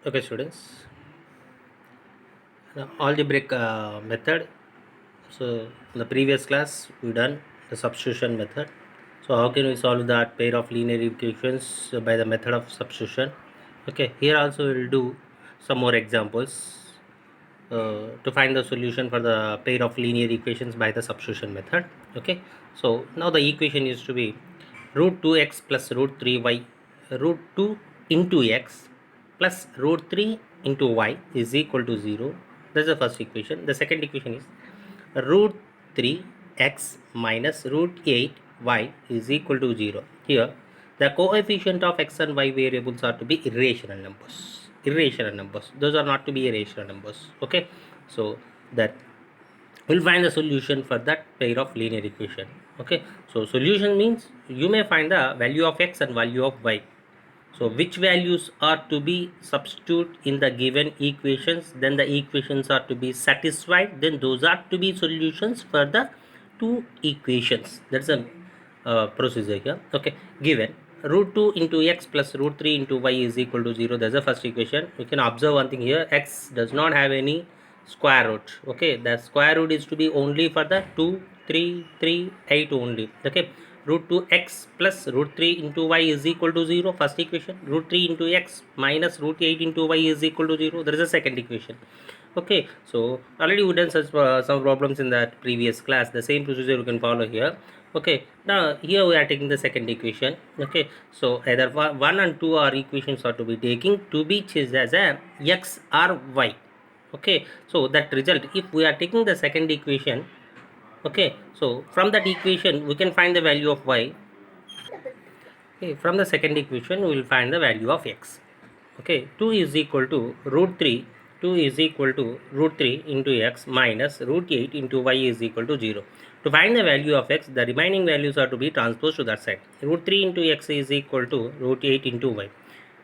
Okay, students, the algebraic method. So, in the previous class, we done the substitution method. So, how can we solve that pair of linear equations by the method of substitution? Okay, here also we will do some more examples to find the solution for the pair of linear equations by the substitution method. Okay, so now the equation is to be root 2x plus root 3y root 2 into x plus root 3 into y is equal to 0. That's the first equation. The second equation is root 3x minus root 8y is equal to 0. Here the coefficient of x and y variables are to be irrational numbers. Irrational numbers. Those are not to be irrational numbers. Okay. So that we'll find the solution for that pair of linear equation. Okay. So solution means you may find the value of x and value of y. So which values are to be substitute in the given equations, then the equations are to be satisfied, then those are to be solutions for the two equations. That's a procedure here. Okay, given root 2 into x plus root 3 into y is equal to 0. That's the first equation. You can observe one thing here, x does not have any square root. Okay, the square root is to be only for the 2, 3, 3, 8 only. Okay, root 2x plus root 3 into y is equal to 0, first equation. Root 3 into x minus root 8 into y is equal to 0. There is a second equation. Okay, so already we done such some problems in that previous class. The same procedure you can follow here. Okay, now here we are taking the second equation. Okay, so either 1 and 2 are equations are to be taking to be changed as a x or y. Okay, so that result, if we are taking the second equation, okay, so from that equation we can find the value of y. Okay, from the second equation we will find the value of x. Okay, 2 is equal to root 3, 2 is equal to root 3 into x minus root 8 into y is equal to 0. To find the value of x, the remaining values are to be transposed to that side. Root 3 into x is equal to root 8 into y.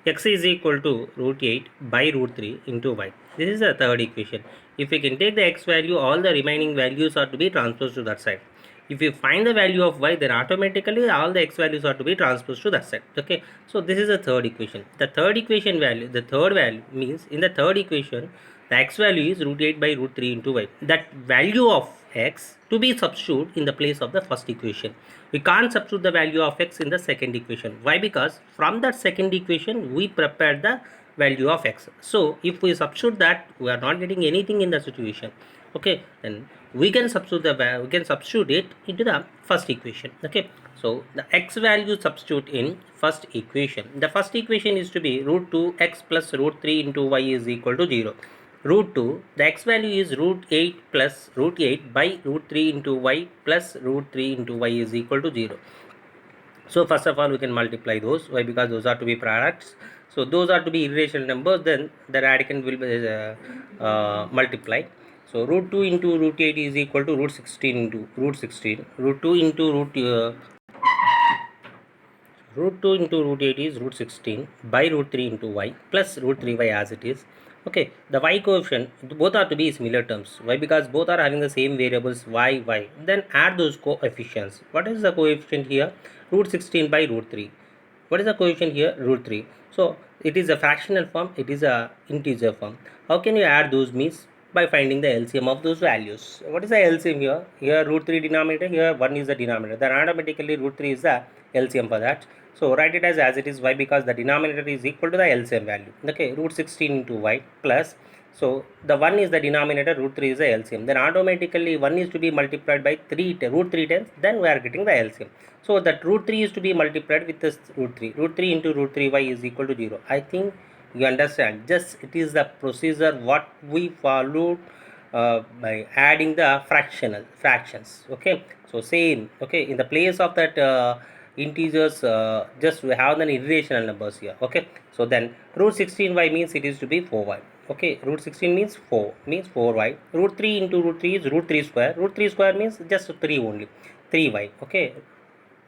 X is equal to root 8 by root 3 into y. This is the third equation. If we can take the x value, all the remaining values are to be transposed to that side. If you find the value of y, then automatically all the x values are to be transposed to that side. Okay, so this is the third equation. The third equation value, the third value means in the third equation, the x value is root 8 by root 3 into y. That value of x to be substituted in the place of the first equation. We can't substitute the value of x in the second equation. Why? Because from that second equation we prepared the value of x. So if we substitute that, we are not getting anything in the situation. Okay, then we can substitute it into the first equation. Okay, so the x value substitute in first equation. The first equation is to be root 2x plus root 3 into y is equal to 0. Root 2, the x value is root 8 plus root 8 by root 3 into y plus root 3 into y is equal to 0. So first of all we can multiply those. Why? Because those are to be products. So those are to be irrational numbers, then the radicand will be multiplied. So root 2 into root 8 is equal to root 16 into root 16. Root 2 into root 2 into root 8 is root 16 by root 3 into y plus root 3y as it is. Okay, the y coefficient, both are to be similar terms. Why? Because both are having the same variables y. Then add those coefficients. What is the coefficient here? Root 16 by root 3. What is the coefficient here? Root 3. So it is a fractional form, it is a integer form. How can you add those means? By finding the LCM of those values. What is the LCM here? Here root 3 denominator, here 1 is the denominator. Then automatically root 3 is the LCM for that. So write it as it is. Why? Because the denominator is equal to the LCM value. Okay, root 16 into y plus, so the 1 is the denominator, root 3 is the LCM. Then automatically 1 is to be multiplied by root 3 times, then we are getting the LCM. So that root 3 is to be multiplied with this root 3. Root 3 into root 3y is equal to 0. I think you understand. Just it is the procedure what we followed by adding the fractions. Okay, so same. Okay, in the place of that integers, just we have the irrational numbers here. Okay, so then root 16y means it is to be 4y. Okay, root 16 means 4 means 4y. Root 3 into root 3 is root 3 square. Root 3 square means just 3 only, 3y. Okay,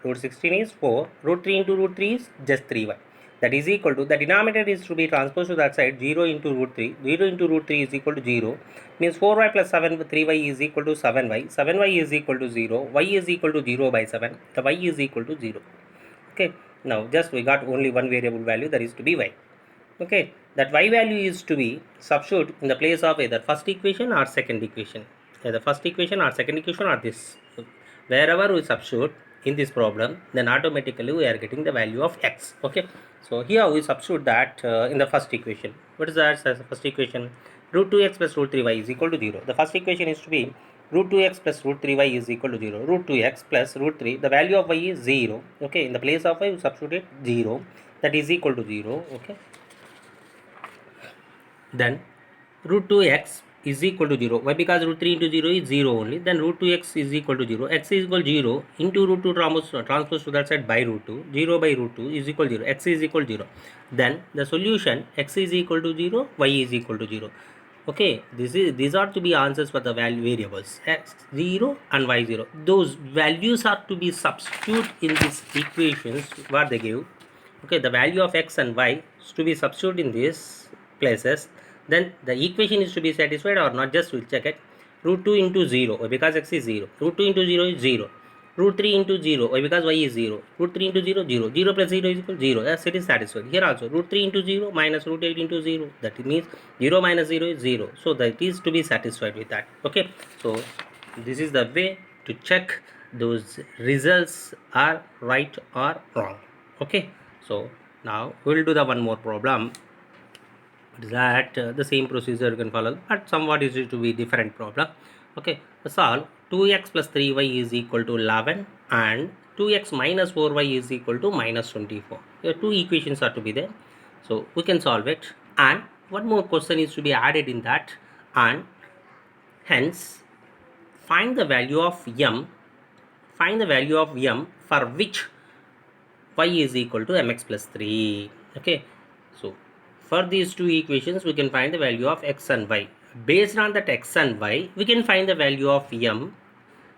root 16 is 4, root 3 into root 3 is just 3y. That is equal to, the denominator is to be transposed to that side, 0 into root 3. 0 into root 3 is equal to 0. Means 4y plus 7, 3y is equal to 7y. 7y is equal to 0. Y is equal to 0 by 7. The y is equal to 0. Okay. Now just we got only one variable value, that is to be y. Okay. that y value is to be substituted in the place of either first equation or second equation, either first equation or second equation or this. Wherever we substitute in this problem, then automatically we are getting the value of x. Okay, so here we substitute that in the first equation. What is that as the first equation? Root 2x plus root 3y is equal to 0. The first equation is to be root 2x plus root 3y is equal to 0. Root 2x plus root 3, the value of y is 0. Okay, in the place of y we substitute 0, that is equal to 0. Okay, then root 2x is equal to 0. Why? Because root 3 into 0 is 0 only. Then root 2x is equal to 0. X is equal to 0 into root 2 transpose to that side by root 2. 0 by root 2 is equal to 0. X is equal to 0. Then the solution, x is equal to 0, y is equal to 0. Okay, these are to be answers for the value variables x 0 and y 0. Those values are to be substituted in these equations what they give. Okay, the value of x and y is to be substituted in these places. Then the equation is to be satisfied or not, just we'll check it. Root 2 into 0, because x is 0. Root 2 into 0 is 0. Root 3 into 0, because y is 0. Root 3 into 0, 0. 0 plus 0 is equal to 0. Yes, it is satisfied. Here also, root 3 into 0 minus root 8 into 0. That means 0 minus 0 is 0. So that is to be satisfied with that. Okay. So this is the way to check those results are right or wrong. Okay. So now we will do the one more problem. That the same procedure you can follow, but somewhat is to be different problem. Okay, solve 2x plus 3y is equal to 11 and 2x minus 4y is equal to minus 24. Here two equations are to be there, so we can solve it, and one more question is to be added in that, and hence find the value of m for which y is equal to mx plus 3. Okay, so for these two equations we can find the value of x and y. Based on that x and y, we can find the value of m.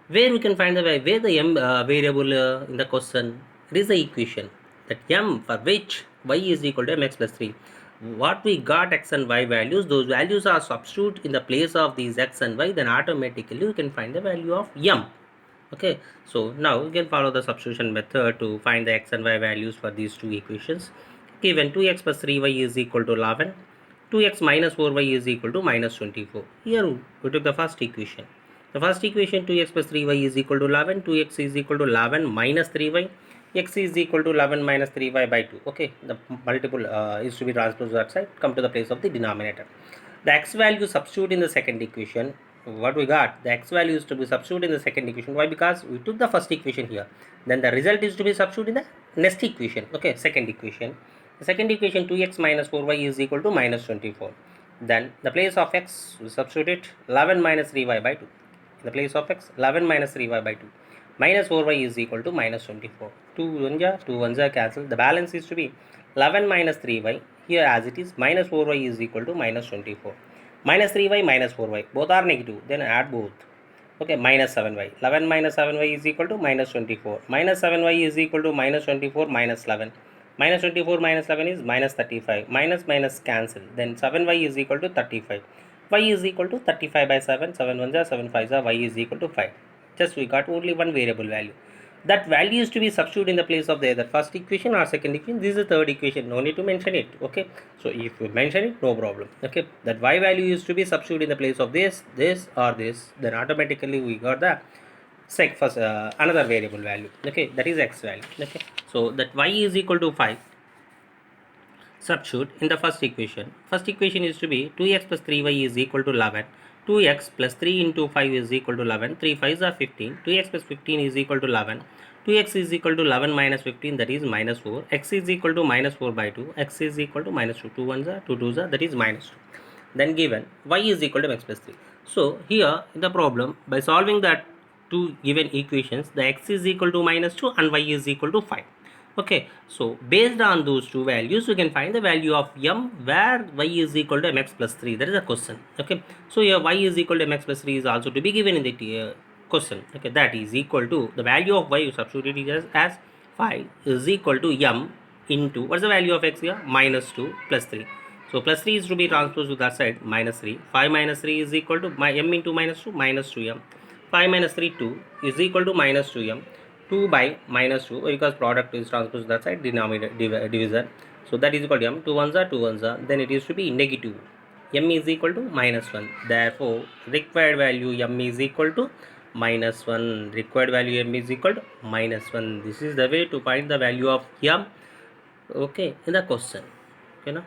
Where we can find the y? Where the m variable in the question? It is the equation that m for which y is equal to mx plus 3. What we got x and y values, those values are substituted in the place of these x and y, then automatically we can find the value of m. Okay, so now we can follow the substitution method to find the x and y values for these two equations. Given 2x plus 3y is equal to 11, 2x minus 4y is equal to minus 24. Here we took the first equation. The first equation, 2x plus 3y is equal to 11, 2x is equal to 11 minus 3y, x is equal to 11 minus 3y by 2. Okay, the multiple is to be transposed to that side, come to the place of the denominator. The x value substitute in the second equation. What we got, the x value is to be substituted in the second equation. Why? Because we took the first equation here, then the result is to be substituted in the next equation. Okay, second equation. The second equation, 2x minus 4y is equal to minus 24. Then the place of x we substitute it 11 minus 3y by 2. In the place of x, 11 minus 3y by 2 minus 4y is equal to minus 24. 2 1s are cancelled. The balance is to be 11 minus 3y. Here as it is, minus 4y is equal to minus 24. Minus 3y minus 4y, both are negative, then add both. Okay, minus 7y. 11 minus 7y is equal to minus 24. Minus 7y is equal to minus 24 minus 11. Minus 24 minus 11 is minus 35. Minus minus cancel. Then 7y is equal to 35. Y is equal to 35 by 7. 7 1s are 7 5s are, y is equal to 5. Just we got only one variable value. That value is to be substituted in the place of the either first equation or second equation. This is the third equation, no need to mention it. Okay, so if you mention it, no problem. Okay, that y value is to be substituted in the place of this or this, then automatically we got the first another variable value. Okay, that is x value. Okay, so that y is equal to 5, substitute in the first equation. First equation is to be 2x plus 3y is equal to 11. 2x plus 3 into 5 is equal to 11. 3 5s are 15. 2x plus 15 is equal to 11. 2x is equal to 11 minus 15, that is minus 4. X is equal to minus 4 by 2. X is equal to minus 2. 2 1s are 2 2s are, that is minus 2. Then given y is equal to x plus 3. So here in the problem, by solving that two given equations, the x is equal to minus 2 and y is equal to 5. Okay, so based on those two values, we can find the value of m where y is equal to mx plus 3. That is a question. Okay, so here y is equal to mx plus 3 is also to be given in the question. Okay, that is equal to the value of y you substitute it as 5 is equal to m into what's the value of x here, minus 2 plus 3. So plus 3 is to be transposed to that side, minus 3. 5 minus 3 is equal to m into minus 2, minus 2m. 5 minus 3, 2 is equal to minus 2m. 2 by minus 2, because product is transposed to that side, denominator division. So that is equal to m. 2 ones are 2 ones are, then it is to be negative. M is equal to -1. Therefore, required value m is equal to -1. Required value m is equal to -1. This is the way to find the value of m, okay, in the question. Okay, now